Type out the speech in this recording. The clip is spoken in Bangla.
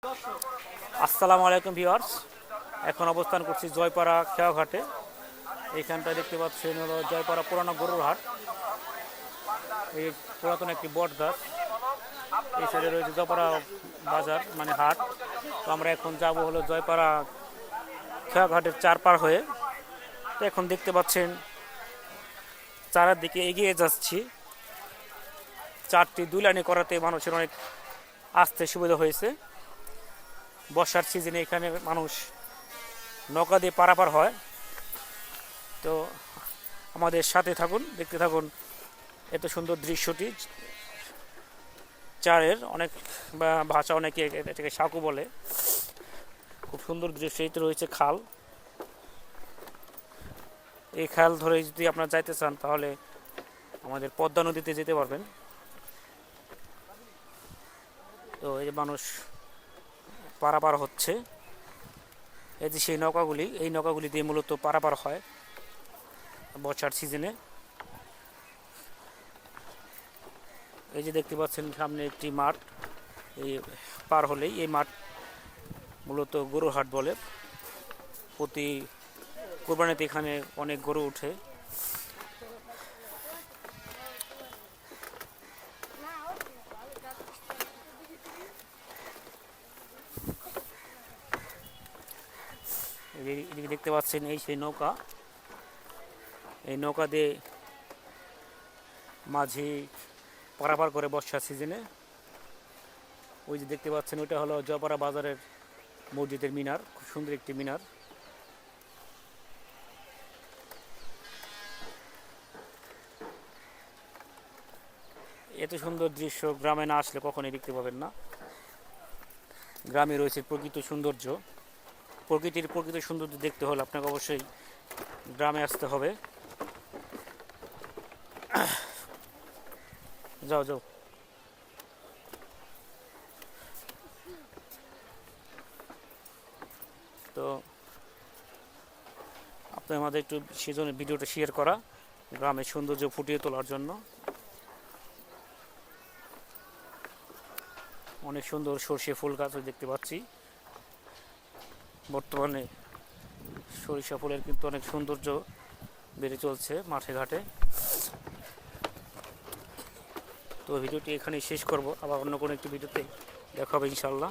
আসসালামু আলাইকুম ভিউয়ার্স। এখন অবস্থান করছি জয়পাড়া খেয়াঘাটে। এইখানটা দেখতে পাচ্ছেন হলো জয়পাড়া পুরানো গরুর হাট। এই পুরাতন একটি বট গাছ। এই সাইডে রয়েছে জয়পাড়া বাজার মানে হাট। তো আমরা এখন যাব হলো জয়পাড়া খেয়াঘাটের চারপার হয়ে। তো এখন দেখতে পাচ্ছেন চারদিকে এগিয়ে যাচ্ছি। চারটি দুই লাইনে করাতে মানুষের অনেক আসতে সুবিধা হয়েছে। বর্ষার সিজনে এখানে মানুষ নৌকা দিয়ে পারাপার হয়। তো আমাদের সাথে থাকুন, দেখতে থাকুন এত সুন্দর দৃশ্যটি। চারের অনেক ভাষা অনেকে এটাকে সাঁকু বলে। খুব সুন্দর দৃশ্য। এই তো রয়েছে খাল। এই খাল ধরে যদি আপনারা যাইতে চান তাহলে আমাদের পদ্মা নদীতে যেতে পারবেন। তো এই যে মানুষ পারাপার হচ্ছে। এই যে সেই নৌকাগুলি, এই নৌকাগুলি দিয়ে মূলত পারাপার হয় বর্ষার সিজনে। এই যে দেখতে পাচ্ছেন সামনে একটি মাঠ। এই পার হলেই এই মাঠ মূলত গরুর হাট বলে। প্রতি কোরবানিতে এখানে অনেক গরু উঠে। এদিকে দেখতে পাচ্ছেন এই সেই নৌকা। এই নৌকা দিয়ে মাঝি পারাপার করে বর্ষার সিজনে। ওই যে দেখতে পাচ্ছেন ওইটা হলো জয়পাড়া বাজারের মসজিদের মিনার। খুব সুন্দর একটি মিনার। এত সুন্দর দৃশ্য গ্রামে না আসলে কখনোই দেখতে পাবেন না। গ্রামে রয়েছে প্রকৃত সৌন্দর্য। প্রকৃত সৌন্দর্য দেখতে হলে আপনাকে অবশ্যই গ্রামে আসতে হবে। যাও যাও। তো আপনার আমাদের একটু সেজন্য ভিডিওটা শেয়ার করা, গ্রামের সৌন্দর্য ফুটিয়ে তোলার জন্য। অনেক সুন্দর সর্ষে ফুল গাছও দেখতে পাচ্ছি। বর্তমানে সরিষা ফুলের কিন্তু অনেক সৌন্দর্য বেড়ে চলছে মাঠে ঘাটে। তো ভিডিওটি এখানেই শেষ করব। আবার অন্য কোনো একটি ভিডিওতে দেখা হবে ইনশাল্লাহ।